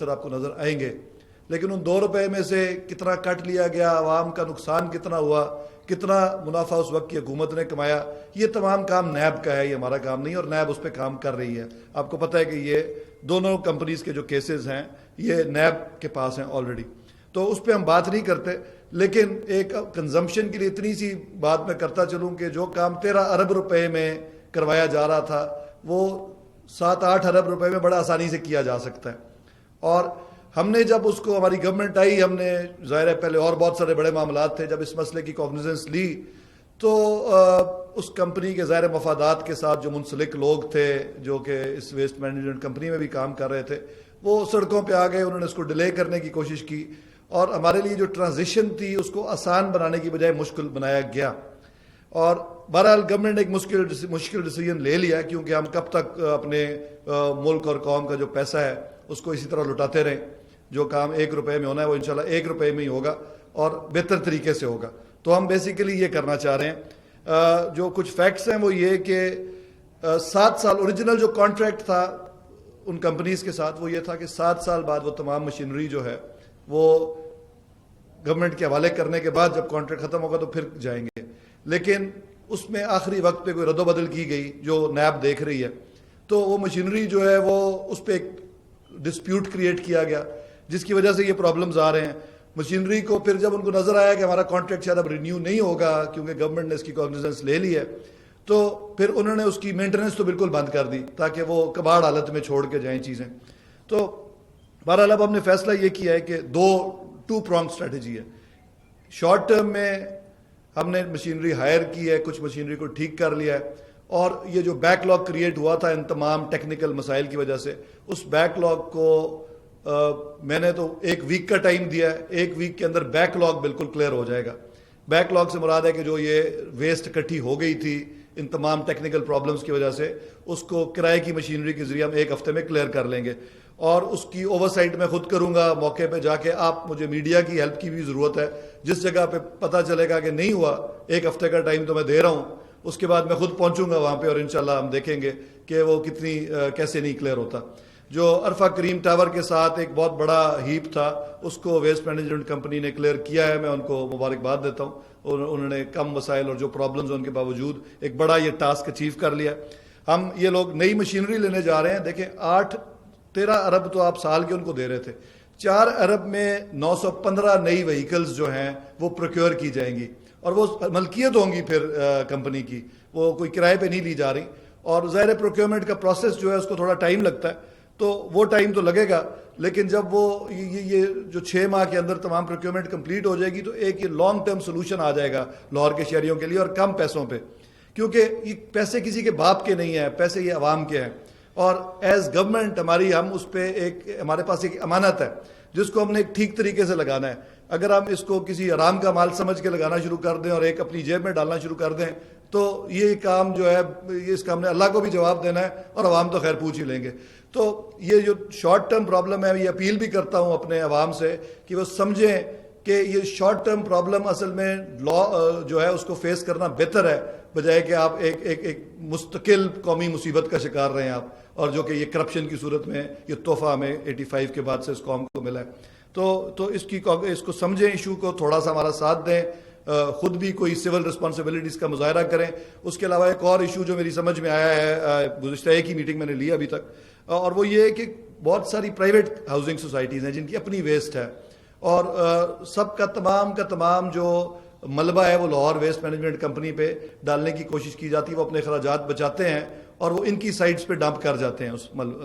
بیشتر آپ کو نظر آئیں گے، لیکن ان 2 روپے میں سے کتنا کٹ لیا گیا، عوام کا نقصان کتنا ہوا، کتنا منافع اس وقت کی حکومت نے کمایا، یہ تمام کام نیب کا ہے، یہ ہمارا کام نہیں، اور نیب اس پہ کام کر رہی ہے۔ آپ کو پتہ ہے کہ یہ دونوں کمپنیز کے جو کیسز ہیں یہ نیب کے پاس ہیں آلریڈی، تو اس پہ ہم بات نہیں کرتے۔ لیکن ایک کنزمپشن کے لیے اتنی سی بات میں کرتا چلوں کہ جو کام 13 ارب روپے میں کروایا جا رہا تھا وہ 7-8 ارب روپے میں بڑا آسانی سے کیا جا سکتا ہے۔ اور ہم نے جب اس کو، ہماری گورنمنٹ آئی، ہم نے ظاہر ہے پہلے اور بہت سارے بڑے معاملات تھے، جب اس مسئلے کی کوگنیزنس لی تو اس کمپنی کے ظاہر مفادات کے ساتھ جو منسلک لوگ تھے جو کہ اس ویسٹ مینجمنٹ کمپنی میں بھی کام کر رہے تھے وہ سڑکوں پہ آ گئے، انہوں نے اس کو ڈیلے کرنے کی کوشش کی، اور ہمارے لیے جو ٹرانزیشن تھی اس کو آسان بنانے کی بجائے مشکل بنایا گیا۔ اور بہرحال گورنمنٹ نے ایک مشکل ڈیسیجن لے لیا، کیونکہ ہم کب تک اپنے ملک اور قوم کا جو پیسہ ہے اس کو اسی طرح لٹاتے رہیں۔ جو کام 1 روپے میں ہونا ہے وہ انشاءاللہ 1 روپے میں ہی ہوگا اور بہتر طریقے سے ہوگا۔ تو ہم بیسیکلی یہ کرنا چاہ رہے ہیں۔ جو کچھ فیکٹس ہیں وہ یہ کہ 7 سال اوریجنل جو کانٹریکٹ تھا ان کمپنیز کے ساتھ وہ یہ تھا کہ 7 سال بعد وہ تمام مشینری جو ہے وہ گورنمنٹ کے حوالے کرنے کے بعد جب کانٹریکٹ ختم ہوگا تو پھر جائیں گے، لیکن اس میں آخری وقت پہ کوئی رد و بدل کی گئی جو نیب دیکھ رہی ہے، تو وہ مشینری جو ہے وہ اس پہ ایک ڈسپیوٹ کریٹ کیا گیا جس کی وجہ سے یہ پرابلمز آ رہے ہیں۔ مشینری کو پھر جب ان کو نظر آیا کہ ہمارا کانٹریکٹ شاید اب رینیو نہیں ہوگا کیونکہ گورنمنٹ نے اس کی کوگنیزنس لے لی ہے، تو پھر انہوں نے اس کی مینٹیننس تو بالکل بند کر دی تاکہ وہ کباڑ حالت میں چھوڑ کے جائیں چیزیں۔ تو بہرحال اب ہم نے فیصلہ یہ کیا ہے کہ 2 پرونگ اسٹریٹجی ہے۔ شارٹ ٹرم میں ہم نے مشینری ہائر کی ہے، کچھ مشینری کو ٹھیک کر لیا ہے، اور یہ جو بیک لاگ کریٹ ہوا تھا ان تمام ٹیکنیکل مسائل کی وجہ سے، اس بیک لاگ کو میں نے تو 1 ویک کا ٹائم دیا ہے، 1 ویک کے اندر بیک لاگ بالکل کلیئر ہو جائے گا۔ بیک لاگ سے مراد ہے کہ جو یہ ویسٹ اکٹھی ہو گئی تھی ان تمام ٹیکنیکل پرابلمز کی وجہ سے، اس کو کرائے کی مشینری کے ذریعے ہم 1 ہفتے میں کلیئر کر لیں گے، اور اس کی اوور سائٹ میں خود کروں گا موقع پہ جا کے۔ آپ مجھے میڈیا کی ہیلپ کی بھی ضرورت ہے، جس جگہ پہ پتہ چلے گا کہ نہیں ہوا، 1 ہفتے کا ٹائم تو میں دے رہا ہوں، اس کے بعد میں خود پہنچوں گا وہاں پہ اور انشاءاللہ ہم دیکھیں گے کہ وہ کیسے نہیں کلیئر ہوتا۔ جو عرفہ کریم ٹاور کے ساتھ ایک بہت بڑا ہیپ تھا اس کو ویسٹ مینجمنٹ کمپنی نے کلیئر کیا ہے، میں ان کو مبارکباد دیتا ہوں، انہوں نے کم وسائل اور جو پرابلمز ہیں ان کے باوجود ایک بڑا یہ ٹاسک اچیو کر لیا۔ ہم یہ لوگ نئی مشینری لینے جا رہے ہیں، دیکھیں 13 ارب تو آپ سال کے ان کو دے رہے تھے، 4 ارب میں 915 نئی وہیکلز جو ہیں وہ پروکیور کی جائیں گی، اور وہ ملکیت ہوں گی پھر کمپنی کی، وہ کوئی کرائے پہ نہیں لی جا رہی۔ اور ظاہر پروکیورمنٹ کا پروسیس جو ہے اس کو تھوڑا ٹائم لگتا ہے، تو وہ ٹائم تو لگے گا، لیکن جب وہ یہ جو 6 ماہ کے اندر تمام پروکیورمنٹ کمپلیٹ ہو جائے گی تو ایک یہ لانگ ٹرم سولوشن آ جائے گا لاہور کے شہریوں کے لیے، اور کم پیسوں پہ، کیونکہ یہ پیسے کسی کے باپ کے نہیں ہیں، پیسے یہ عوام کے ہیں، اور ایز گورنمنٹ ہم اس پہ ہمارے پاس ایک امانت ہے جس کو ہم نے ایک ٹھیک طریقے سے لگانا ہے۔ اگر ہم اس کو کسی حرام کا مال سمجھ کے لگانا شروع کر دیں اور ایک اپنی جیب میں ڈالنا شروع کر دیں تو یہ کام جو ہے اس کا ہم نے اللہ کو بھی جواب دینا ہے اور عوام تو خیر پوچھ ہی لیں گے۔ تو یہ جو شارٹ ٹرم پرابلم ہے، یہ اپیل بھی کرتا ہوں اپنے عوام سے کہ وہ سمجھیں کہ یہ شارٹ ٹرم پرابلم اصل میں جو ہے اس کو فیس کرنا بہتر ہے بجائے کہ آپ ایک مستقل قومی مصیبت کا شکار رہیں آپ، اور جو کہ یہ کرپشن کی صورت میں یہ تحفہ ہمیں 85 کے بعد سے اس قوم کو ملا ہے۔ تو اس کو سمجھیں، ایشو کو تھوڑا سا ہمارا ساتھ دیں، خود بھی کوئی سول رسپانسبلٹیز کا مظاہرہ کریں۔ اس کے علاوہ ایک اور ایشو جو میری سمجھ میں آیا ہے، گزشتہ ایک ہی میٹنگ میں نے لی ابھی تک، اور وہ یہ ہے کہ بہت ساری پرائیویٹ ہاؤسنگ سوسائٹیز ہیں جن کی اپنی ویسٹ ہے، اور سب کا تمام جو ملبہ ہے وہ لاہور ویسٹ مینجمنٹ کمپنی پہ ڈالنے کی کوشش کی جاتی ہے، وہ اپنے اخراجات بچاتے ہیں اور وہ ان کی سائٹس پہ ڈمپ کر جاتے ہیں،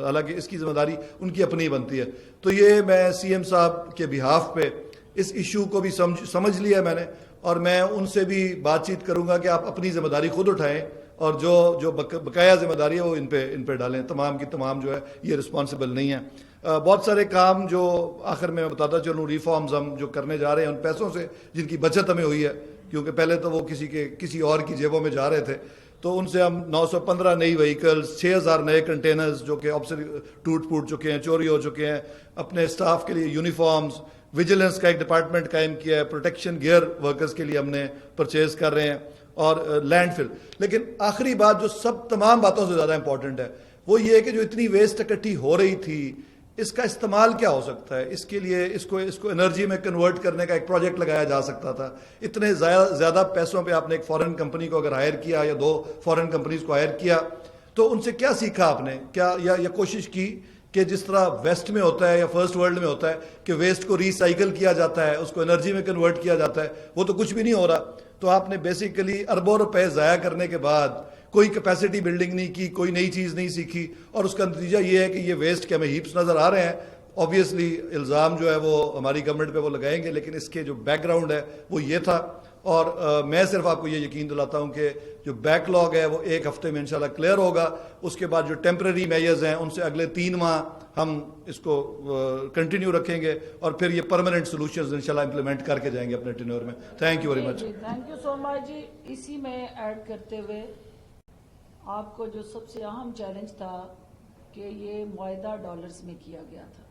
حالانکہ اس کی ذمہ داری ان کی اپنی بنتی ہے۔ تو یہ میں سی ایم صاحب کے بہاف پہ اس ایشو کو بھی سمجھ لیا میں نے، اور میں ان سے بھی بات چیت کروں گا کہ آپ اپنی ذمہ داری خود اٹھائیں، اور جو بقایا ذمہ داری ہے وہ ان پہ ڈالیں، تمام کی تمام جو ہے یہ رسپانسبل نہیں ہے۔ بہت سارے کام جو آخر میں بتاتا چلوں، ریفارمز ہم جو کرنے جا رہے ہیں ان پیسوں سے جن کی بچت ہمیں ہوئی ہے، کیونکہ پہلے تو وہ کسی اور کی جیبوں میں جا رہے تھے، تو ان سے ہم 915 نئی وہیکلز، 6000 نئے کنٹینرز جو کہ اب سے ٹوٹ پھوٹ چکے ہیں، چوری ہو چکے ہیں، اپنے اسٹاف کے لیے یونیفارمز، ویجیلنس کا ایک ڈپارٹمنٹ قائم کیا ہے، پروٹیکشن گیئر ورکرز کے لیے ہم نے پرچیز کر رہے ہیں، اور لینڈ فل۔ لیکن آخری بات جو تمام باتوں سے زیادہ امپورٹنٹ ہے وہ یہ ہے کہ جو اتنی ویسٹ اکٹھی ہو رہی تھی اس کا استعمال کیا ہو سکتا ہے، اس کے لیے اس کو انرجی میں کنورٹ کرنے کا ایک پروجیکٹ لگایا جا سکتا تھا. اتنے زیادہ پیسوں پہ آپ نے ایک فورن کمپنی کو اگر ہائر کیا یا 2 فورن کمپنیز کو ہائر کیا تو ان سے کیا سیکھا آپ نے؟ کیا یا کوشش کی کہ جس طرح ویسٹ میں ہوتا ہے یا فرسٹ ورلڈ میں ہوتا ہے کہ ویسٹ کو ریسائیکل کیا جاتا ہے، اس کو انرجی میں کنورٹ کیا جاتا ہے، وہ تو کچھ بھی نہیں ہو رہا. تو آپ نے بیسیکلی اربوں روپے ضائع کرنے کے بعد کوئی کیپیسٹی بلڈنگ نہیں کی، کوئی نئی چیز نہیں سیکھی، اور اس کا نتیجہ یہ ہے کہ یہ ویسٹ کے ہمیں ہیپس نظر آ رہے ہیں. آبویسلی الزام جو ہے وہ ہماری گورنمنٹ پہ وہ لگائیں گے، لیکن اس کے جو بیک گراؤنڈ ہے وہ یہ تھا. اور میں صرف آپ کو یہ یقین دلاتا ہوں کہ جو بیک لاگ ہے وہ 1 ہفتے میں انشاءاللہ کلیئر ہوگا. اس کے بعد جو ٹیمپرری میجرز ہیں ان سے اگلے 3 ماہ ہم اس کو کنٹینیو رکھیں گے، اور پھر یہ پرماننٹ سولوشنز انشاءاللہ امپلیمنٹ کر کے جائیں گے اپنے ٹینیور میں. Thank you very much. Thank you so much جی. اسی میں ایڈ کرتے ہوئے آپ کو جو سب سے اہم چیلنج تھا کہ یہ معاہدہ ڈالرز میں کیا گیا تھا،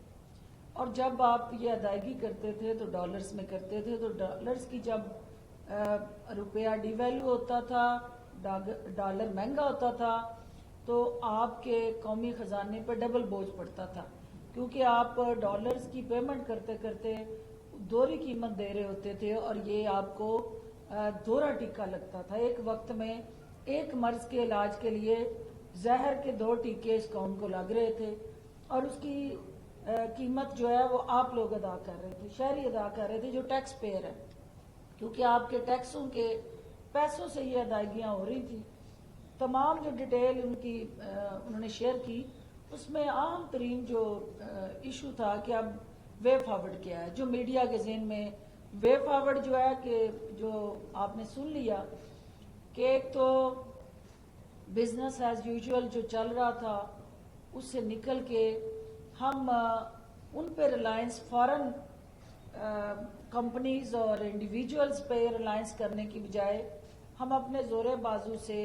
اور جب آپ یہ ادائیگی کرتے تھے تو ڈالرز میں کرتے تھے، تو ڈالرز کی جب روپیہ ڈی ویلیو ہوتا تھا، ڈالر مہنگا ہوتا تھا، تو آپ کے قومی خزانے پر ڈبل بوجھ پڑتا تھا، کیونکہ آپ ڈالرز کی پیمنٹ کرتے کرتے دوہری قیمت دے رہے ہوتے تھے، اور یہ آپ کو دوہرا ٹیکہ لگتا تھا. ایک وقت میں ایک مرض کے علاج کے لیے زہر کے 2 ٹیکے اس قوم کو لگ رہے تھے، اور اس کی قیمت جو ہے وہ آپ لوگ ادا کر رہے تھے، شہری ادا کر رہے تھے جو ٹیکس پیئر ہے، کیونکہ آپ کے ٹیکسوں کے پیسوں سے یہ ادائیگیاں ہو رہی تھیں. تمام جو ڈیٹیل انہوں نے شیئر کی، اس میں اہم ترین جو ایشو تھا کہ اب وے فارورڈ کیا ہے. جو میڈیا کے ذہن میں وے فارورڈ جو ہے کہ جو آپ نے سن لیا کہ ایک تو بزنس ایز یوزول جو چل رہا تھا اس سے نکل کے ہم ان پہ ریلائنس فارن کمپنیز اور انڈیویجولز پہ ریلائنس کرنے کی بجائے ہم اپنے زور بازو سے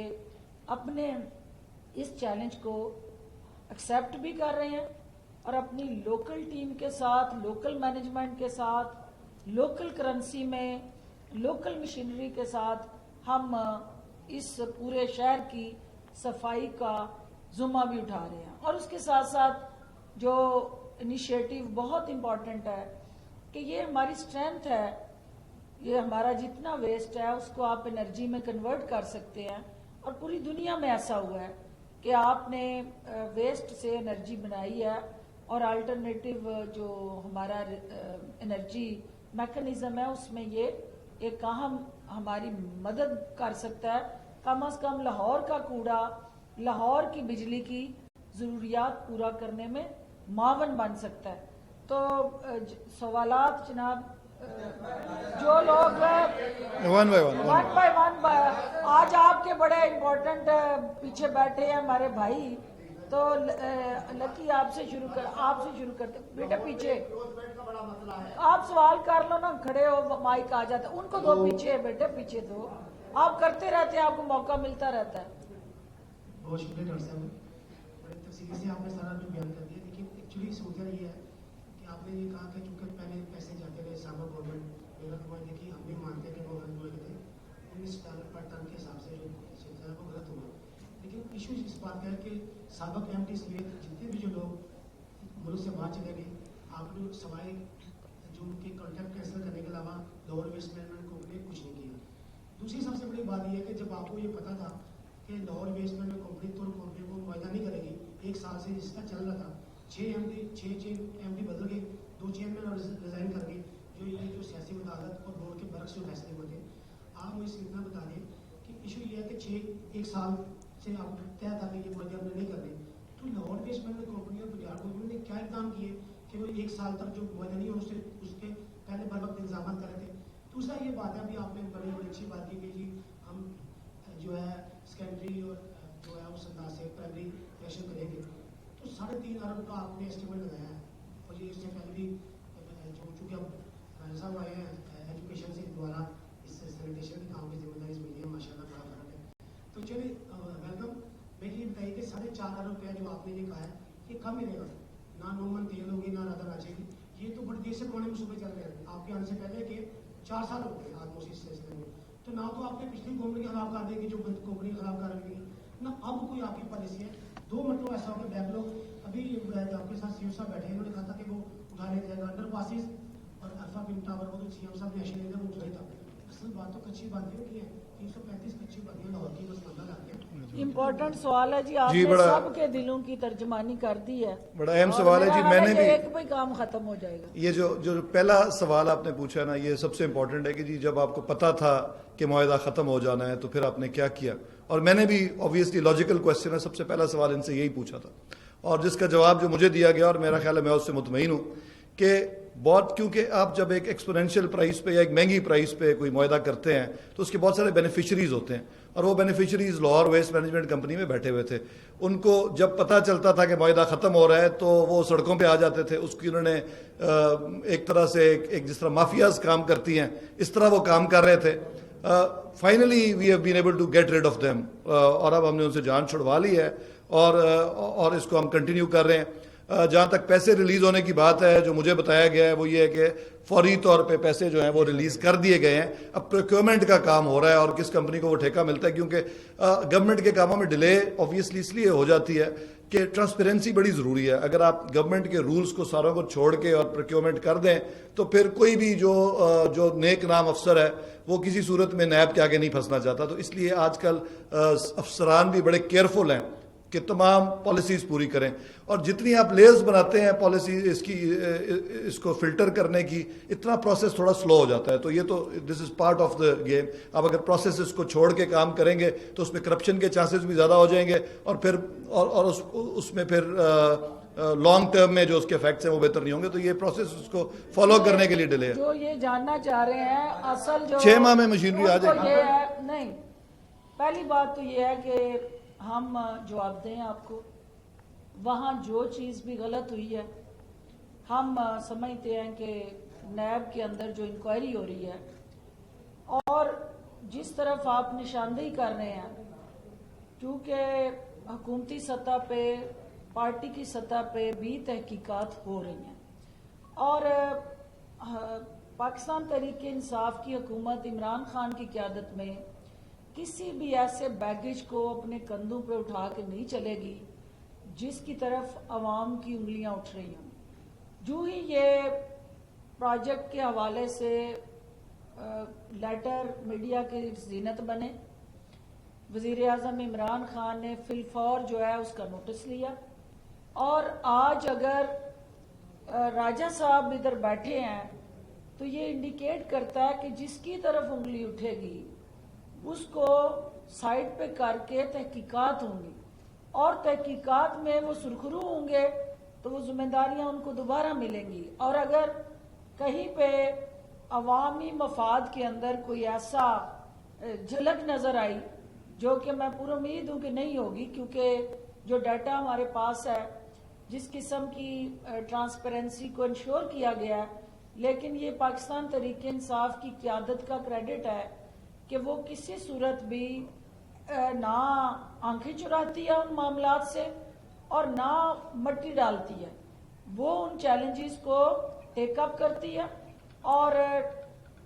اپنے اس چیلنج کو ایکسیپٹ بھی کر رہے ہیں، اور اپنی لوکل ٹیم کے ساتھ، لوکل مینجمنٹ کے ساتھ، لوکل کرنسی میں، لوکل مشینری کے ساتھ ہم اس پورے شہر کی صفائی کا ذمہ بھی اٹھا رہے ہیں. اور اس کے ساتھ ساتھ جو انیشیٹو بہت امپورٹنٹ ہے کہ یہ ہماری اسٹرینتھ ہے، یہ ہمارا جتنا ویسٹ ہے اس کو آپ انرجی میں کنورٹ کر سکتے ہیں. اور پوری دنیا میں ایسا ہوا ہے کہ آپ نے ویسٹ سے انرجی بنائی ہے، اور الٹرنیٹیو جو ہمارا انرجی میکانزم ہے اس میں یہ ایک اہم ہماری مدد کر سکتا ہے. کم از کم لاہور کا کوڑا لاہور کی بجلی کی ضروریات پورا کرنے میں معاون بن سکتا ہے. تو سوالات جناب جو لوگ ون بائی ون آج آپ کے بڑے امپورٹنٹ پیچھے بیٹھے ہیں ہمارے بھائی، تو لکی آپ سے شروع کرتے بیٹے پیچھے آپ سوال کر لو نا، کھڑے ہو مائک آ جاتا، ان کو دو پیچھے بیٹے پیچھے دو، آپ کرتے رہتے ہیں، آپ کو موقع ملتا رہتا ہے. بہت شکریہ ڈاکٹر صاحب، بڑے تفصیلی سے آپ نے سارا جو بیان کر دیا. لیکن ایکچولی صورت یہ ہے کہ آپ نے یہ کہا کہ چونکہ پہلے پیسے جاتے رہے سابق گورنمنٹ غلط ہوا، دیکھیے ہم بھی مانتے ہیں کہ وہ غلط ہوئے تھے $19 پر ٹن کے حساب سے جو سلسلہ ہے وہ غلط ہوا. لیکن ایشو اس بات کا ہے کہ سابق ایم ڈی سمیت جتنے بھی جو لوگ ملک سے باہر چلے گئے، آپ نے سوائے جو ان کے کانٹریکٹ کینسل کرنے کے علاوہ لاہور ویسٹ مینجمنٹ کمپنی نے کچھ نہیں کیا. دوسری سب سے بڑی بات یہ ہے کہ جب آپ کو یہ پتا تھا کہ لاہور ویسٹ مینجمنٹ کمپنی طور کمپنی کو معاہدہ نہیں کرے گی، 1 سال سے جس کا چل رہا تھا، 6 ایم ڈی بدل گئے، 2 چیئرمین اور ریزائن کر گئے، جو یہ جو سیاسی مداخلت اور بورڈ کے برعکس جو فیصلے ہوئے تھے. آپ مجھے اتنا بتا دیں کہ ایشو یہ ہے کہ 1 سال سے آپ طے تھا کہ یہ معاہدے ہم نے نہیں کرنے، تو لاہور ویسٹ مینجمنٹ کمپنی اور گجرات گورنمنٹ نے کیا اقدام کیے کہ وہ 1 سال تک جو معاہدہ نہیں ہو اس کے پہلے بر وقت انتظامات کرے تھے. دوسرا یہ بات ہے، ابھی آپ نے بڑی اچھی بات کی کہ جی ہم جو ہے سیکنڈری اور جو ہے اس انداز سے پرائمری ریشن کریں گے، تو 3.5 ارب کا آپ نے اسٹیمیٹ لگایا ہے. اور یہ اس سے پہلے بھی جو چونکہ اب راجا صاحب آئے ہیں ایجوکیشن سے دوبارہ اس سینیٹیشن کے کام کی ذمہ داری ملی ہے، ماشاء اللہ بڑا فرق ہے. تو چلیے ویلکم. میں یہ بتائیے کہ 4.5 ارب روپیہ جو آپ نے یہ کہا ہے یہ کم ملے گا، نہ نومن تیل ہوگی نہ رادر آ جائے گی. یہ تو بڑی دیر سے پرانے منصوبے چل رہے ہیں آپ کے آنے سے پہلے کہ 4 سال ہو گئے آج اس سلسلے میں. تو نہ تو آپ نے پچھلی گورنمنٹ کے خلاف کر دے گی جو کمپنی خلاف کر رہی ہے، نہ اب کوئی آپ کی پالیسی ہے. 2 मरतबा ऐसा होगा बैकलॉग अभी आपके साथ सीओ साहब बैठे हैं, इन्होंने कहा था कि वो उठा लिया जाएगा अंडर पासिस और अल्फा बिन टावर को तो सीएम साहब ने एक्शन लिया वो उठाई था। असल बात तो कच्ची बातियों की है, 335 कच्ची बातियां लाहौर की बस बंदा ला के इम्पोर्टेंट सवाल है जी, आपने बड़ा- सबके दिलों की तर्जमानी कर दी है। बड़ा अहम और सवाल है मेरा जी, हाल मैंने कि भी- एक भी काम खत्म हो जाएगा। ये जो पहला सवाल आपने पूछा ना, ये सबसे इम्पोर्टेंट है कि जी जब आपको पता था कि मुआहदा ख़त्म हो जाना है तो फिर आपने क्या किया। और मैंने भी ऑब्वियसली लॉजिकल क्वेश्चन है, सबसे पहला सवाल इनसे यही पूछा था और जिसका जवाब जो मुझे दिया गया और मेरा ख्याल है मैं उससे मुतमईन हूँ कि बहुत, क्योंकि आप जब एक एक्सपोनेंशियल प्राइस पे या एक महंगी प्राइस पे कोई मुआहदा करते हैं तो उसके बहुत सारे बेनिफिशरीज होते हैं और वो beneficiaries Lahore waste management company में बैठे हुए थे। उनको जब पता चलता था कि मुआहदा ख़त्म हो रहा है तो वो सड़कों पे आ जाते थे। उसकी उन्होंने एक तरह से एक जिस तरह माफियाज काम करती हैं इस तरह वो काम कर रहे थे। Finally we have been able to get rid of them और अब हमने उनसे जान छुड़वा ली है और इसको हम कंटिन्यू कर रहे हैं। जहाँ तक पैसे रिलीज होने की बात है, जो मुझे बताया गया है वो ये है कि फौरी तौर पे पैसे जो हैं वो रिलीज कर दिए गए हैं। अब प्रोक्योरमेंट का काम हो रहा है और किस कंपनी को वो ठेका मिलता है, क्योंकि गवर्नमेंट के कामों में डिले ऑब्वियसली इसलिए हो जाती है कि ट्रांसपेरेंसी बड़ी ज़रूरी है। अगर आप गवर्नमेंट के रूल्स को सारों को छोड़ के और प्रोक्योरमेंट कर दें तो फिर कोई भी जो नेक नाम अफसर है वो किसी सूरत में नैब के आगे नहीं फंसना चाहता। तो इसलिए आजकल अफसरान भी बड़े केयरफुल हैं कि तमाम पॉलिसीज़ पूरी करें और जितनी आप लेयर्स बनाते हैं पॉलिसी इसको फिल्टर करने की, इतना प्रोसेस थोड़ा स्लो हो जाता है। तो ये तो this is part of the game. अब अगर प्रोसेस को छोड़ के काम करेंगे तो उसमें करप्शन के चांसेस भी ज़्यादा हो जाएंगे और फिर उसमें फिर लॉन्ग टर्म में जो उसके इफेक्ट्स हैं वो बेहतर नहीं होंगे। तो ये प्रोसेस उसको फॉलो करने के लिए डिले है। जो ये जानना चाह रहे हैं असल जो 6 माह में मशीनरी आ उनको जाएगी। ये है नहीं, पहली बात तो ये है कि हम जवाब दें आपको, वहाँ जो चीज़ भी गलत हुई है हम समझते हैं कि नैब के अंदर जो इंक्वायरी हो रही है और जिस तरफ आप निशानदेही कर रहे हैं, क्योंकि हुकूमती सतह पे पार्टी की सतह पे भी तहकीकात हो रही हैं और पाकिस्तान तहरीक इंसाफ की हुकूमत इमरान खान की क़यादत में किसी भी ऐसे बैगेज को अपने कंधों पे उठा के नहीं चलेगी जिसकी तरफ अवाम की उंगलियां उठ रही हों। जो ही ये प्रोजेक्ट के हवाले से लेटर मीडिया की जीनत बने, वज़ीर आज़म इमरान खान ने फिलफौर जो है उसका नोटिस लिया और आज अगर राजा साहब इधर बैठे हैं तो ये इंडिकेट करता है कि जिसकी तरफ उंगली उठेगी उसको साइड पे करके तहकीकात होंगी और तहकीकात में वो सुरखरू होंगे तो वो जिम्मेदारियां उनको दोबारा मिलेंगी। और अगर कहीं पे अवामी मफाद के अंदर कोई ऐसा झलक नजर आई, जो कि मैं पूरी उम्मीद हूं कि नहीं होगी, क्योंकि जो डाटा हमारे पास है जिस किस्म की ट्रांसपेरेंसी को इंश्योर किया गया है, लेकिन ये पाकिस्तान तहरीक इंसाफ की क़यादत का क्रेडिट है कि वो किसी सूरत भी ना आंखें चुराती है उन मामलात से और ना मट्टी डालती है। वो उन चैलेंजेस को टेकअप करती है और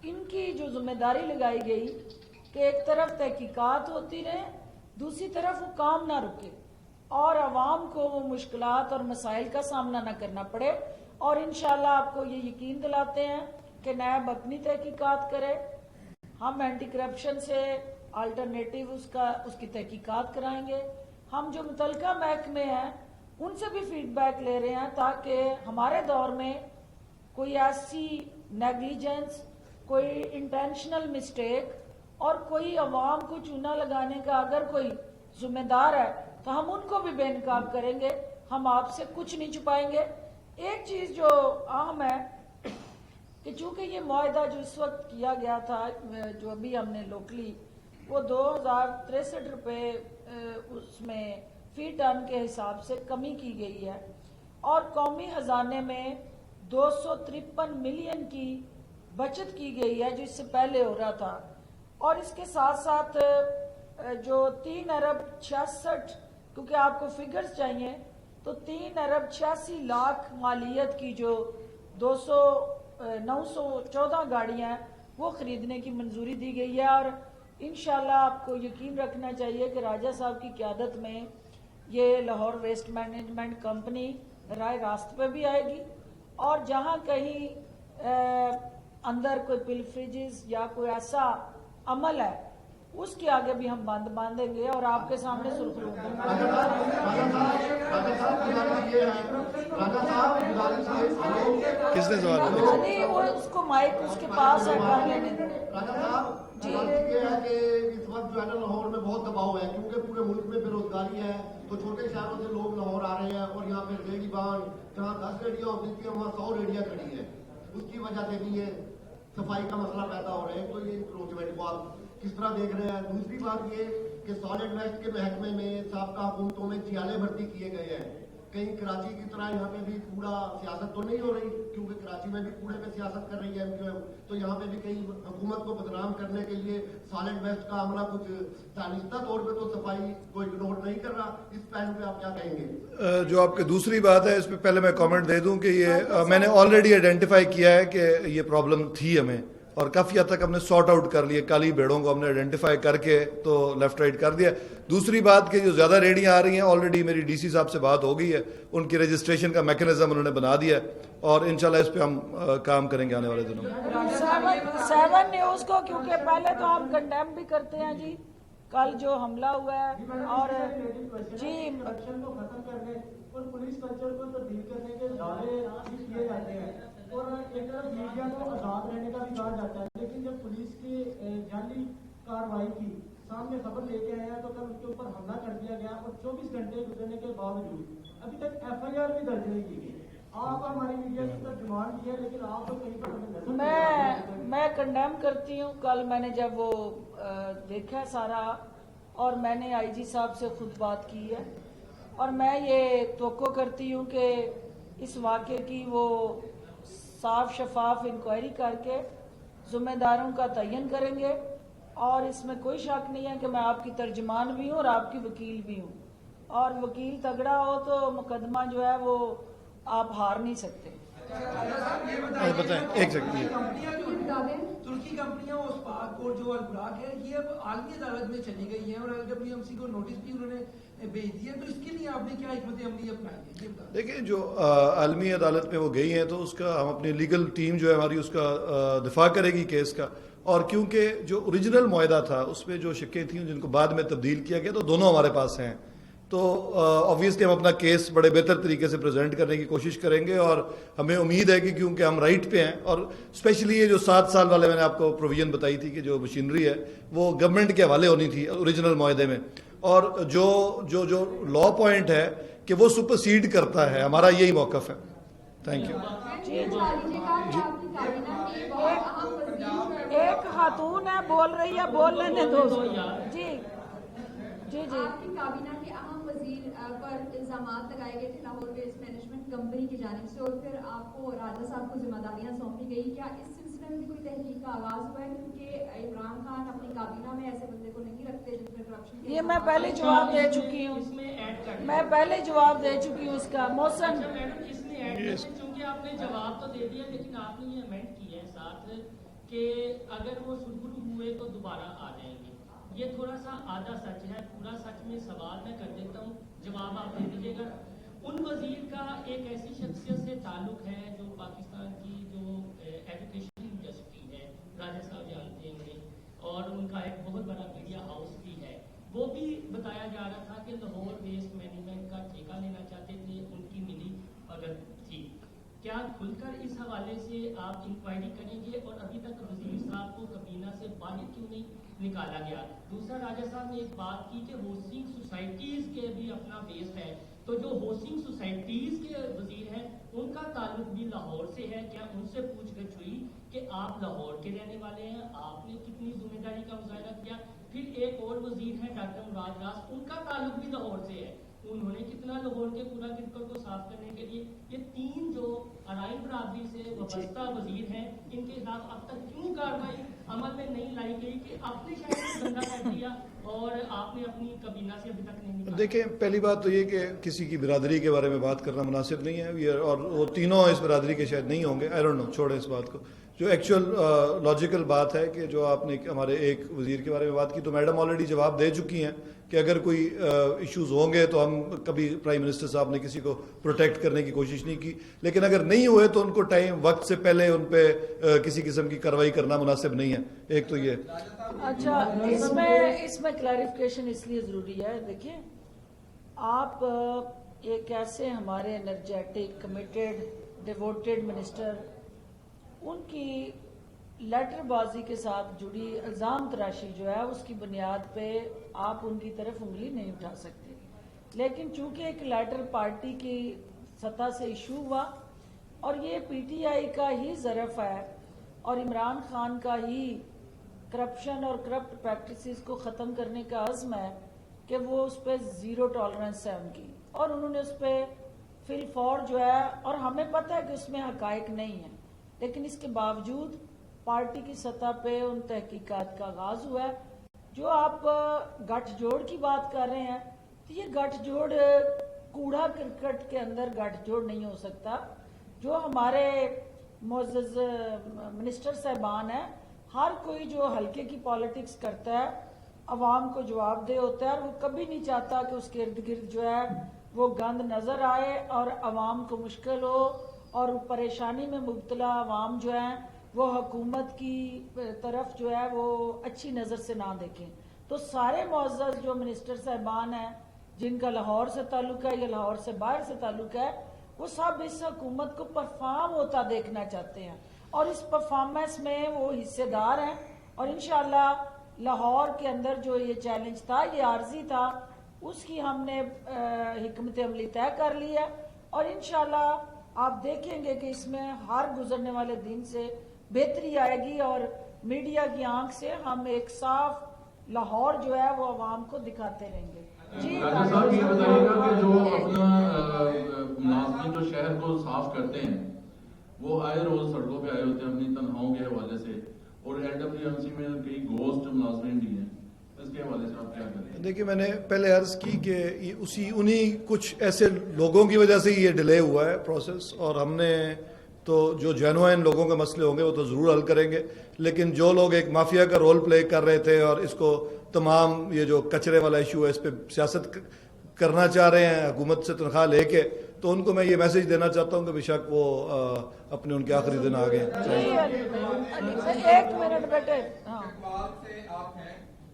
इनकी जो जिम्मेदारी लगाई गई कि एक तरफ तहकीकात होती रहे, दूसरी तरफ वो काम ना रुके और आवाम को वो मुश्किलात और मसाइल का सामना ना करना पड़े। और इंशाल्लाह आपको ये यकीन दिलाते हैं कि नैब अपनी तहकीकात करे, हम एंटी करप्शन से अल्टरनेटिव उसकी तहकीकात कराएंगे। हम जो मुतलका महकमे हैं उनसे भी फीडबैक ले रहे हैं ताकि हमारे दौर में कोई ऐसी नेग्लिजेंस, कोई इंटेंशनल मिस्टेक और कोई अवाम को चूना लगाने का अगर कोई जिम्मेदार है तो हम उनको भी बेनकाब करेंगे। हम आपसे कुछ नहीं छुपाएंगे। एक चीज जो अहम है कि चूंकि ये मुआहदा जो इस वक्त किया गया था, जो अभी हमने लोकली, वो 2063 रुपये उसमें फी टन के हिसाब से कमी की गई है और कौमी खजाने में 253 मिलियन की बचत की गई है जो इससे पहले हो रहा था। और इसके साथ साथ जो 3 अरब 66, क्योंकि आपको फिगर्स चाहिए, तो 3 अरब 86 लाख मालियत की जो 914 गाड़ियां हैं वो खरीदने की मंजूरी दी गई है। और इंशाल्लाह आपको यकीन रखना चाहिए कि राजा साहब की क़यादत में ये लाहौर वेस्ट मैनेजमेंट कंपनी राय रास्ते पे भी आएगी, और जहां कहीं अंदर कोई पिलफ्रिजेस या कोई ऐसा अमल है उसके आगे भी हम बंद बांधेंगे और आपके सामने सुरखरू किसने सवाल किया? नहीं, वो उसको माइक उसके पास है, कर लेने दें। राजा साहब, सवाल ये है कि इस वक्त जो है ना लाहौर में बहुत दबाव है, क्योंकि पूरे मुल्क में बेरोजगारी है, तो छोटे शहरों से लोग लाहौर आ रहे हैं और यहाँ पे रेडी बान जहाँ 10 रेडियां होती थी वहाँ 100 रेडियां खड़ी है। उसकी वजह से भी ये सफाई का मसला पैदा हो रहा है। तो ये इंक्रोचमेंट को आप किस तरह देख रहे हैं? दूसरी बात ये कि सॉलिड वेस्ट के महकमे में साबका हुकूमतों में जियाले भर्ती किए गए हैं। कहीं कराची की तरह यहाँ पे भी कूड़ा सियासत तो नहीं हो रही, क्योंकि कराची में भी कूड़े पे सियासत कर रही है MQM, तो यहाँ पे भी कहीं हुकूमत को बदनाम करने के लिए सॉलिड वेस्ट का अमला कुछ दानिस्ता तौर पे तो सफाई को इग्नोर नहीं कर रहा। इस पहलू पे आप क्या कहेंगे? जो आपकी दूसरी बात है, इस पे पहले मैं कमेंट दे दूं कि ये मैंने ऑलरेडी आइडेंटिफाई किया है कि ये प्रॉब्लम थी हमें, और काफ़ी हद तक हमने सॉर्ट आउट कर लिए। काली भेड़ों को हमने आइडेंटिफाई करके तो लेफ्ट राइट कर दिया। दूसरी बात कि जो ज़्यादा रेडियाँ आ रही हैं, ऑलरेडी मेरी DC साहब से बात हो गई है, उनकी रजिस्ट्रेशन का मैकेनिज्म उन्होंने बना दिया है, और इंशाल्लाह इस पे हम काम करेंगे आने वाले दिनों में। 7 न्यूज़ को क्योंकि पहले तो हम कंडेम भी करते हैं जी, कल जो हमला हुआ है, और जी करप्शन को खत्म करने और पुलिस कल्चर को तब्दील करने के दावे भी किए जाते हैं, और एक तरफ मीडिया को आजाद रहने का भी कहा जाता है, लेकिन जब पुलिस की जाली कार्रवाई की सामने खबर लेके आए हैं तो कल उसके ऊपर हमला कर दिया गया, और 24 घंटे गुजरने के बावजूद अभी तक FIR भी दर्ज नहीं की गई। आप हमारी मीडिया की तरफ डिमांड की है, लेकिन आप तो कहीं पर हमें नजर मैं कंडेम करती हूँ। कल मैंने जब वो देखा सारा, और मैंने IG साहब से खुद बात की है, और मैं ये तवक्को करती हूँ कि इस वाक़े की वो साफ शफाफ इंक्वायरी करके जिम्मेदारों का तयन करेंगे, और इसमें कोई शक नहीं है कि मैं आपकी तर्जमान भी हूँ और आपकी वकील भी हूँ, और वकील तगड़ा हो तो मुकदमा जो है वो आप हार नहीं सकते। बताएं एक सेकंड। तुर्की कंपनियां उस पाक जो अल-बुराक है, ये अब आलमी अदालत में चली गई हैं और LWMC को नोटिस भी उन्होंने भेज दिया, तो इसके लिए आपने क्या हिकमत अमली अपनाई है, ये बताएं। देखिए, जो आलमी अदालत में वो गई हैं तो उसका हम अपनी लीगल टीम जो है हमारी उसका दिफा करेगी केस का, और क्योंकि जो ओरिजिनल मुआहदा था उसमें जो शिक्के थी जिनको बाद में तब्दील किया गया, तो दोनों हमारे पास हैं, तो ऑब्वियसली हम अपना केस बड़े बेहतर तरीके से प्रेजेंट करने की कोशिश करेंगे, और हमें उम्मीद है कि क्योंकि हम राइट पे हैं, और स्पेशली ये जो 7 साल वाले मैंने आपको प्रोविजन बताई थी कि जो मशीनरी है वो गवर्नमेंट के हवाले होनी थी ओरिजिनल मुआहदे में, और जो जो जो लॉ पॉइंट है कि वो सुपरसीड करता है, हमारा यही मौकफ है। Thank you. एक खातून है बोल रही है, बोल लेने दो जी जी जी। आपकी काबीना के अहम वजीर पर इल्जामात लगाए गए थे लाहौर वेस्ट मैनेजमेंट कंपनी की जानिब से, और फिर आपको राजा साहब को जिम्मेदारियां सौंपी गई। क्या इस सिलसिले में भी कोई तहकीक का आगाज हुआ है? क्योंकि इमरान खान अपनी काबीना में ऐसे बंदे को नहीं रखते जिसमें करप्शन। ये मैं पहले जवाब दे चुकी हूँ, मैं पहले जवाब दे चुकी हूँ इसका। मौसम क्योंकि आपने जवाब तो दे दिया, लेकिन आपने ये अमेंड किया है साथ कि अगर वो सुरखरू हुए तो दोबारा आ जाएंगे। ये थोड़ा सा आधा सच है, पूरा सच में सवाल मैं कर देता हूँ, जवाब आप दे दीजिएगा। उन वजीर का एक ऐसी शख्सियत से ताल्लुक है जो पाकिस्तान की जो एजुकेशन इंडस्ट्री है, राजा साहब जानते हैं, और उनका एक बहुत बड़ा मीडिया हाउस भी है। वो भी बताया जा रहा था कि लाहौर वेस्ट मैनेजमेंट का ठेका लेना चाहते थे, उनकी मिली भगत थी। क्या खुलकर इस हवाले से आप इंक्वायरी करेंगे, और अभी तक वजीर साहब को काबीना से बाहर क्यों नहीं निकाला गया? दूसरा, राजा साहब ने एक बात की कि होस्टिंग सोसाइटीज के भी अपना बेस है, तो जो होस्टिंग सोसाइटीज के वजीर हैं उनका ताल्लुक भी लाहौर से है। क्या उनसे पूछगछ हुई कि आप लाहौर के रहने वाले हैं, आपने कितनी जिम्मेदारी का मुजाहरा किया? फिर एक और वजीर है डॉक्टर मुराद रास, उनका ताल्लुक भी लाहौर से है, उन्होंने कितना लाहौर के कूड़ा गिरकर को साफ करने के लिए? ये 3 जो अराइन बरादरी से वाबस्ता वजीर हैं, इनके खिलाफ अब तक क्यों कार्रवाई अमल में नहीं लाई गई कि आपने शायद धंधा कर दिया और आपने अपनी कबीना से अभी तक नहीं निकाला? देखिए, पहली बात तो ये कि किसी की बिरादरी के बारे में बात करना मुनासिब नहीं है ये, और वो तीनों इस बिरादरी के शायद नहीं होंगे, आई डोंट नो, छोड़ें इस बात को। जो एक्चुअल लॉजिकल बात है कि जो आपने हमारे एक वजीर के बारे में बात की, तो मैडम ऑलरेडी जवाब दे चुकी हैं कि अगर कोई इश्यूज होंगे तो हम कभी प्राइम मिनिस्टर साहब ने किसी को प्रोटेक्ट करने की कोशिश नहीं की, लेकिन अगर नहीं हुए तो उनको टाइम वक्त से पहले उन पे किसी किस्म की कार्रवाई करना मुनासिब नहीं है। एक तो ये अच्छा, इसमें क्लैरिफिकेशन इसलिए ज़रूरी है। देखिए, आप एक ऐसे हमारे एनर्जेटिक, कमिटेड, डिवोटेड मिनिस्टर, उनकी लेटरबाजी के साथ जुड़ी इल्ज़ाम तराशी जो है उसकी बुनियाद पे आप उनकी तरफ उंगली नहीं उठा सकते। लेकिन चूंकि एक लेटर पार्टी की सतह से इशू हुआ और ये पीटीआई का ही ज़रफ़ है और इमरान खान का ही करप्शन और करप्ट प्रैक्टिसेस को ख़त्म करने का अज़्म है कि वो उस पर ज़ीरो टॉलरेंस है उनकी, और उन्होंने उस पर फिल फौर जो है, और हमें पता है कि उसमें हक़ाइक़ नहीं है, लेकिन इसके बावजूद पार्टी की सतह पे उन तहकीकात का आगाज हुआ है। जो आप गठजोड़ की बात कर रहे हैं, तो ये गठजोड़ कूड़ा क्रिकेट के अंदर गठजोड़ नहीं हो सकता। जो हमारे मुअज़्ज़ज़ मिनिस्टर साहबान हैं, हर कोई जो हल्के की पॉलिटिक्स करता है अवाम को जवाबदेह होता है, और वो कभी नहीं चाहता कि उसके इर्द गिर्द जो है वो गंद नजर आए और अवाम को मुश्किल हो और परेशानी में मुब्तला अवाम जो है वो हुकूमत की तरफ जो है वो अच्छी नज़र से ना देखें। तो सारे मुअज़्ज़ज़ जो मिनिस्टर साहबान हैं जिनका लाहौर से ताल्लुक है या लाहौर से बाहर से ताल्लुक है, वो सब इस हुकूमत को परफॉर्म होता देखना चाहते हैं और इस परफॉर्मेंस में वो हिस्सेदार हैं। और इंशाअल्लाह लाहौर के अंदर जो ये चैलेंज था, ये आर्जी था, उसकी हमने हिकमत अमली तय कर ली है और इंशाअल्लाह आप देखेंगे कि इसमें हर गुजरने वाले दिन से बेहतरी आएगी और मीडिया की आंख से हम एक साफ लाहौर जो है वो आवाम को दिखाते रहेंगे। जी राजा साहब, ये बताइएगा कि जो अपना मुलाजिम जो शहर को साफ करते हैं वो आए रोज सड़कों पे आए होते हैं अपनी तनख्वाहों के हवाले से, और LWMC में कई गोस्ट मुलाजिम भी हैं, इसके हवाले से आप क्या करें? देखिए, मैंने पहले अर्ज की कि उन्हीं कुछ ऐसे लोगों की वजह से ये डिले हुआ है प्रोसेस, और हमने तो जो जेन्युइन लोगों के मसले होंगे वो तो ज़रूर हल करेंगे, लेकिन जो लोग एक माफिया का रोल प्ले कर रहे थे और इसको तमाम ये जो कचरे वाला इशू है इस पर सियासत करना चाह रहे हैं हुकूमत से तनख्वाह लेके, तो उनको मैं ये मैसेज देना चाहता हूँ कि बेशक वो अपने उनके आखिरी दिन आ गए। एक मिनट बेटे,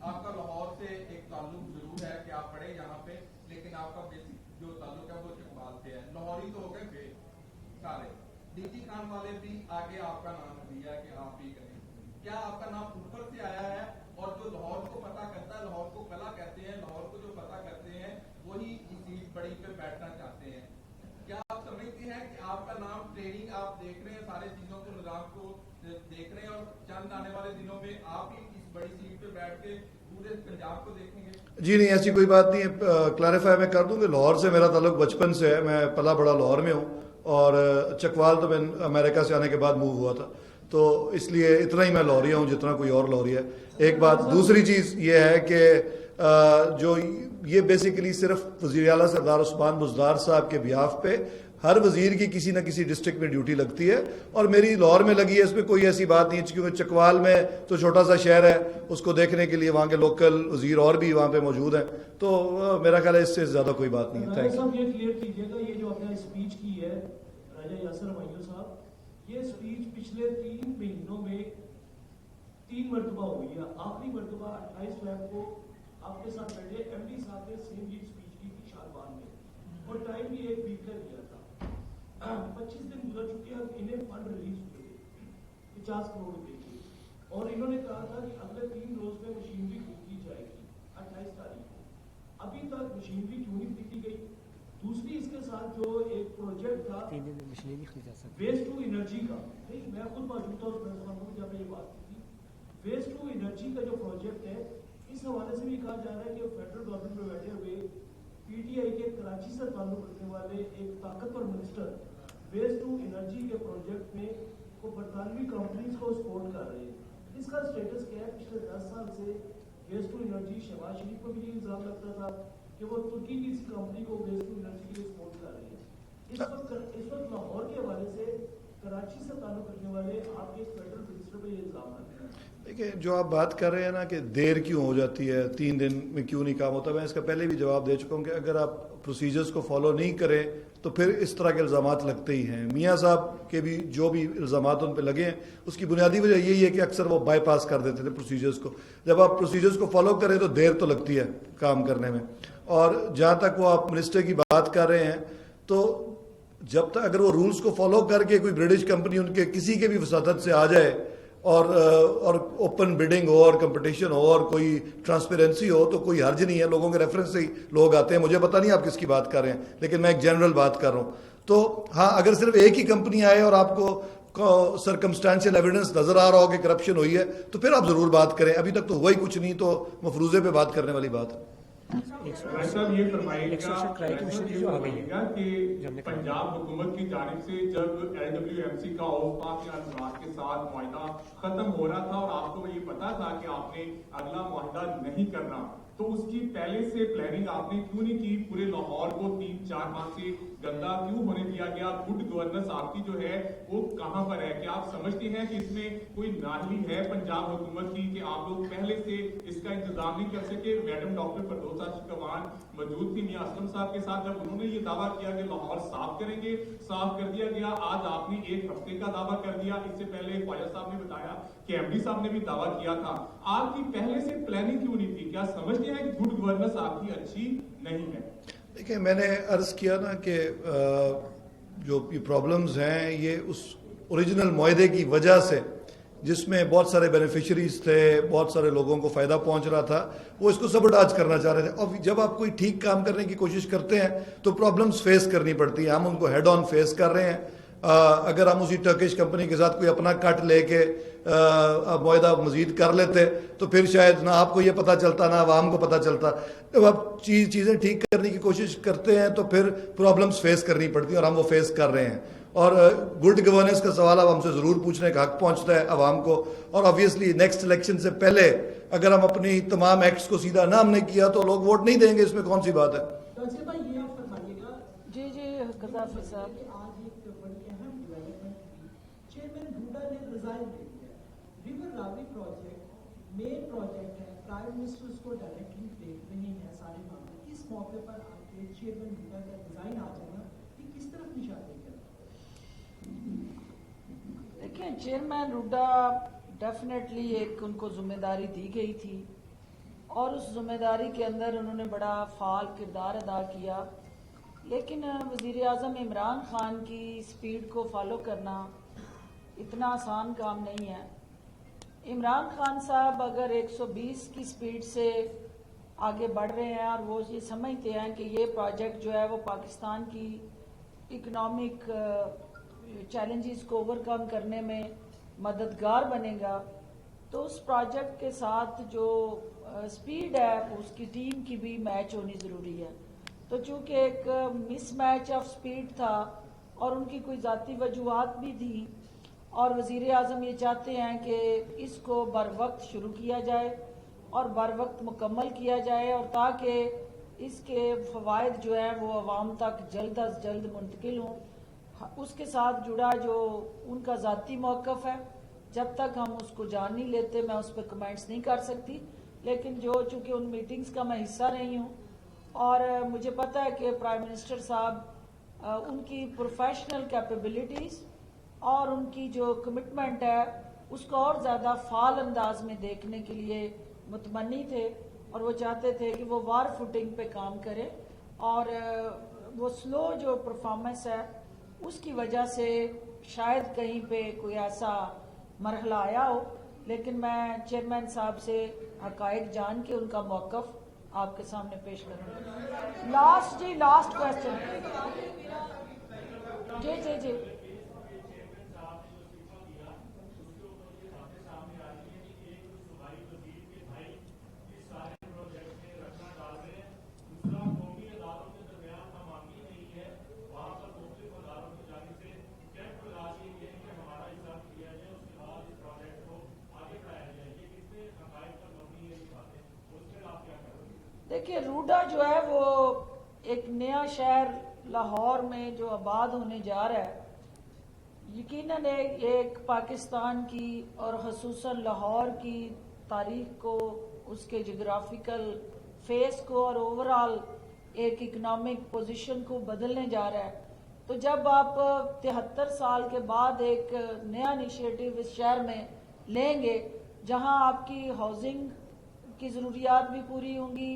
आपका लाहौर से एक ताल्लुक जरूर है कि आप पढ़े यहाँ पे, लेकिन आपका बेसिक जो ताल्लुक है वो चकवाल से है। लाहौरी तो हो गए थे सारे, डीटी खान वाले भी आगे आपका नाम दिया कि आप ही करें। क्या आपका नाम ऊपर से आया है और जो लाहौर को पता करता है, लाहौर को कला कहते हैं, लाहौर को जो पता करते हैं वही इस सीट बड़ी पे बैठना चाहते हैं? क्या आप समझते हैं कि आपका नाम ट्रेनिंग आप देख रहे हैं, सारे चीजों को निजाम को देख रहे हैं और चंद आने वाले दिनों में आप ही इस बड़ी सीट पे बैठ के पूरे पंजाब को देखेंगे? जी नहीं, ऐसी कोई बात नहीं है। क्लैरिफाई मैं कर दूं कि लाहौर से मेरा ताल्लुक बचपन से है, मैं पला बड़ा लाहौर में हूँ और चकवाल तो मैं अमेरिका से आने के बाद मूव हुआ था, तो इसलिए इतना ही मैं लाहौरिया हूँ जितना कोई और लाहौरी है। एक बात। दूसरी चीज़ ये है कि जो ये बेसिकली सिर्फ वज़ीर आला सरदार उस्मान बुज़दार साहब के बिहाफ पे हर वजीर की किसी न किसी डिस्ट्रिक्ट में ड्यूटी लगती है और मेरी लाहौर में लगी है, इसमें कोई ऐसी बात नहीं है, क्योंकि चकवाल में तो छोटा सा शहर है, उसको देखने के लिए वहाँ के लोकल वजीर और भी वहाँ पे मौजूद हैं, तो मेरा ख्याल है इससे ज़्यादा कोई बात नहीं है। Thank you. ये क्लियर कीजिएगा, ये जो आपने स्पीच की है राजा यासर हमायूं साहब, ये स्पीच पिछले 3 महीनों में 3 मरतबा हुई है। आखिरी मरतबा 28 फरवरी को आपके साथ बैठे MD साहब ने सेम ये स्पीच की थी शारबान में, और टाइम भी 1 वीक का दिया था। 25 दिन गुजर चुके हैं, इन्हें फंड रिलीज हुए 50 करोड़ रुपए की, और इन्होंने कहा था कि अगले 3 रोज में मशीनरी खरीदी जाएगी 28 तारीख को। अभी तक मशीनरी क्यों नहीं खरीदी गई? दूसरी, इसके साथ जो एक प्रोजेक्ट था वेस्ट टू एनर्जी का, नहीं मैं खुद मौजूद था उस जब ये बात की थी, वेस्ट टू एनर्जी का जो प्रोजेक्ट है, इस हवाले से भी कहा जा रहा है कि फेडरल गवर्नमेंट में बैठे हुए PTI के कराची से ताल्लुक रखने वाले एक ताकतवर मिनिस्टर वेस्ट टू एनर्जी के प्रोजेक्ट में को बरतानवी कंपनीज को सपोर्ट कर रहे हैं। इसका स्टेटस क्या है? पिछले 10 साल से वेस्ट टू एनर्जी शहबाज शरीफ पर भी इल्जाम लगता था कि वो तुर्की की किसी कंपनी को वेस्ट टू एनर्जी के लिए सपोर्ट कर रही है। इस वक्त लाहौर के हवाले से कराची से ताल्लुक रखने वाले आपके फेडरल मिनिस्टर पे ये इल्जाम लगते हैं। देखिए, जो आप बात कर रहे हैं ना कि देर क्यों हो जाती है, 3 दिन में क्यों नहीं काम होता, मैं इसका पहले भी जवाब दे चुका हूँ कि अगर आप प्रोसीजर्स को फॉलो नहीं करें तो फिर इस तरह के इल्ज़ामात लगते ही हैं। मियाँ साहब के भी जो भी इल्ज़ामात उन पर लगे हैं, उसकी बुनियादी वजह यही है कि अक्सर वो बाईपास कर देते थे प्रोसीजर्स को। जब आप प्रोसीजर्स को फॉलो करें तो देर तो लगती है काम करने में। और जहाँ तक वो आप मिनिस्टर की बात कर रहे हैं, तो जब तक अगर वो रूल्स को फॉलो करके कोई ब्रिटिश कंपनी उनके किसी के भी वसादत से आ जाए और ओपन बिडिंग हो और कंपटीशन हो और कोई ट्रांसपेरेंसी हो, तो कोई हर्ज नहीं है। लोगों के रेफरेंस से ही लोग आते हैं। मुझे पता नहीं आप किसकी बात कर रहे हैं, लेकिन मैं एक जनरल बात कर रहा हूँ। तो हाँ, अगर सिर्फ एक ही कंपनी आए और आपको सर्कमस्टेंशियल एविडेंस नजर आ रहा हो कि करप्शन हुई है, तो फिर आप जरूर बात करें। अभी तक तो हुआ ही कुछ नहीं, तो मफरूजे पे बात करने वाली बात है। साहब ये फरमाइएगा कि पंजाब हुकूमत की जानिब से जब LWMC का औफाक या अल्फराज के साथ मुआहिदा खत्म हो रहा था और आपको ये पता था कि आपने अगला मुआहिदा नहीं करना, तो उसकी पहले से प्लानिंग आपने क्यों नहीं की? पूरे लाहौर को 3-4 माह से गंदा क्यों होने दिया गया? गुड गवर्नेंस आपकी जो है वो कहां पर है? क्या आप समझते हैं कि इसमें कोई नाहली है पंजाब हुकूमत की कि आप लोग पहले से इसका इंतजाम नहीं कर सके? मैडम डॉक्टर फरदौसा शिकवान मौजूद थी मियां असलम साहब के साथ, जब उन्होंने ये दावा किया कि लाहौर साफ करेंगे, साफ कर दिया गया। आज आपने 1 हफ्ते का दावा कर दिया। इससे पहले ख्वाजा साहब ने बताया कि MD साहब ने भी दावा किया था। आपकी पहले से प्लानिंग क्यों नहीं थी? क्या समझते हैं कि गुड गवर्नेंस आपकी अच्छी नहीं है? देखिए, मैंने अर्ज किया ना कि जो ये प्रॉब्लम्स हैं ये उस ओरिजिनल मुआहदे की वजह से, जिसमें बहुत सारे बेनिफिशरीज थे, बहुत सारे लोगों को फ़ायदा पहुंच रहा था, वो इसको सबटाज करना चाह रहे थे। और जब आप कोई ठीक काम करने की कोशिश करते हैं तो प्रॉब्लम्स फेस करनी पड़ती है। हम उनको हेड ऑन फेस कर रहे हैं। अगर हम उसी टर्किश कंपनी के साथ कोई अपना कट लेके मुआहदा मजीद कर लेते तो फिर शायद ना आपको ये पता चलता ना आवाम को पता चलता। जब आप चीज़ें ठीक करने की कोशिश करते हैं तो फिर प्रॉब्लम्स फेस करनी पड़ती हैं, और हम वो फेस कर रहे हैं। और गुड गवर्नेंस का सवाल अब हमसे ज़रूर पूछने का हक पहुंचता है आवाम को। और ऑब्वियसली नेक्स्ट इलेक्शन से पहले अगर हम अपनी तमाम एक्ट्स को सीधा ना हमने किया तो लोग वोट नहीं देंगे, इसमें कौन सी बात है। जी गद्दाफी साहब, चेयरमैन हुड्डा ने रिजाइन दे दिया। River Ravi project main project है, प्राइम मिनिस्टर उसको डायरेक्टली देख रहे हैं सारे मामले। इस मौके पर आपके चेयरमैन हुड्डा का रिजाइन आ जाना ये किस तरफ निशान देगा? देखिए, चेयरमैन हुड्डा डेफिनेटली एक उनको जिम्मेदारी दी गई थी और उस जिम्मेदारी के अंदर उन्होंने बड़ा फाल किरदार अदा किया। लेकिन वज़ीर आज़म इमरान खान की स्पीड को फॉलो करना इतना आसान काम नहीं है। इमरान खान साहब अगर 120 की स्पीड से आगे बढ़ रहे हैं और वो ये समझते हैं कि ये प्रोजेक्ट जो है वो पाकिस्तान की इकोनॉमिक चैलेंजेस को ओवरकम करने में मददगार बनेगा, तो उस प्रोजेक्ट के साथ जो स्पीड है उसकी टीम की भी मैच होनी ज़रूरी है। तो चूँकि एक मिसमैच ऑफ स्पीड था और उनकी कोई ज़ाती वजूहात भी थी, और वज़ीर आज़म ये चाहते हैं कि इसको बर वक्त शुरू किया जाए और बर वक्त मुकम्मल किया जाए, और ताकि इसके फ़वाइद जो हैं वो आवाम तक जल्द अज जल्द मुंतकिल हों। उसके साथ जुड़ा जो उनका ज़ाती मौक़िफ़ है, जब तक हम उसको जान नहीं लेते मैं उस पर कमेंट्स नहीं कर सकती। लेकिन जो चूँकि उन मीटिंग्स का मैं हिस्सा रही हूँ और मुझे पता है कि प्राइम मिनिस्टर साहब उनकी प्रोफेशनल कैपेबिलिटीज़ और उनकी जो कमिटमेंट है उसको और ज़्यादा फाल अंदाज में देखने के लिए मुतमन्नी थे, और वो चाहते थे कि वो वार फुटिंग पे काम करें। और वो स्लो जो परफॉर्मेंस है उसकी वजह से शायद कहीं पे कोई ऐसा मरहला आया हो। लेकिन मैं चेयरमैन साहब से हकायक जान के उनका मौक़िफ़ आपके सामने पेश करूँगा। Last question. जी देखिए रूडा जो है वो एक नया शहर लाहौर में जो आबाद होने जा रहा है, यकीनन एक पाकिस्तान की और ख़ुसूसन लाहौर की तारीख को, उसके जोग्राफिकल फेस को और ओवरऑल एक इकोनॉमिक पोजीशन को बदलने जा रहा है। तो जब आप 73 साल के बाद एक नया इनिशिएटिव इस शहर में लेंगे जहां आपकी हाउसिंग की ज़रूरियात भी पूरी होंगी,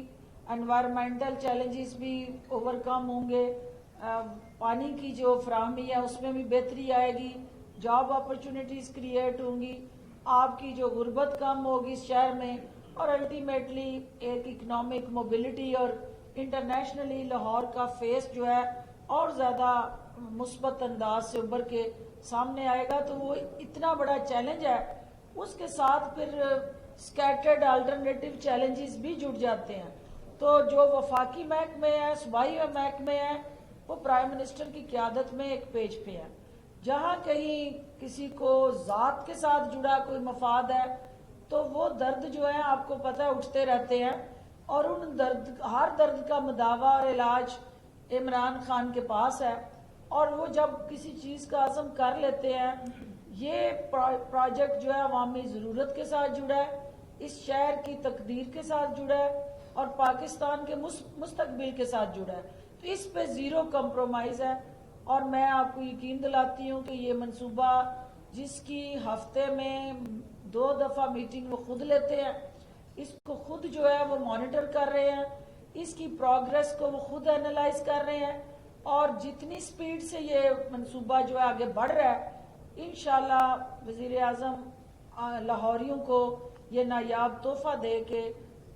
एनवायरमेंटल चैलेंजेस भी ओवरकम होंगे, पानी की जो फराहमी है उसमें भी बेहतरी आएगी, जॉब अपॉर्चुनिटीज़ क्रिएट होंगी, आपकी जो गुर्बत कम होगी इस शहर में, और अल्टीमेटली एक इकोनॉमिक मोबिलिटी और इंटरनेशनली लाहौर का फेस जो है और ज़्यादा मुस्बत अंदाज से उभर के सामने आएगा। तो वो इतना बड़ा चैलेंज है, उसके साथ फिर स्कैटर्ड अल्टरनेटिव चैलेंजेस भी जुड़ जाते हैं। तो जो वफाकी महकमे है, सूबाई महकमे है, वो प्राइम मिनिस्टर की क़यादत में एक पेज पे है। जहां कहीं किसी को ज़ात के साथ जुड़ा कोई मफाद है तो वो दर्द जो है आपको पता है उठते रहते हैं, और उन हर दर्द का मदावा और इलाज इमरान खान के पास है, और वो जब किसी चीज़ का अज़म कर लेते हैं, ये प्रोजेक्ट जो है अवामी ज़रूरत के साथ जुड़ा है, इस शहर की तकदीर के साथ जुड़ा है और पाकिस्तान के मुस्तकबिल के साथ जुड़ा है। तो इस पे ज़ीरो कंप्रोमाइज़ है, और मैं आपको यकीन दिलाती हूँ कि ये मंसूबा जिसकी हफ्ते में 2 दफ़ा मीटिंग वो खुद लेते हैं, इसको खुद जो है वो मॉनिटर कर रहे हैं, इसकी प्रोग्रेस को वो खुद एनालाइज कर रहे हैं, और जितनी स्पीड से ये मंसूबा जो है आगे बढ़ रहा है, इंशाल्लाह वज़ीर आज़म लाहौरियों को ये नायाब तोहफा दे के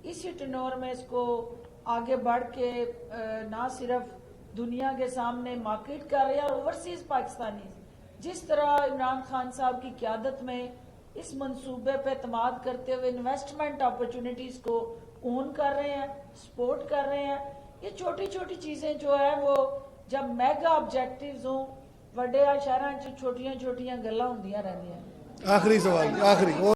इसी टेन्योर में इसको आगे बढ़ के ना सिर्फ दुनिया के सामने मार्केट कर रहे हैं, और ओवरसीज पाकिस्तानी जिस तरह इमरान खान साहब की क़यादत में इस मंसूबे पे एतमाद करते हुए इन्वेस्टमेंट अपॉर्चुनिटीज़ को ओन कर रहे हैं, सपोर्ट कर रहे हैं। ये छोटी छोटी चीज़ें जो है वो जब मेगा ऑब्जेक्टिव्स हों, वड्डे शहरां च छोटियां छोटियां गल्लां हुंदियां रहंदियां। आखिरी सवाल, आखिरी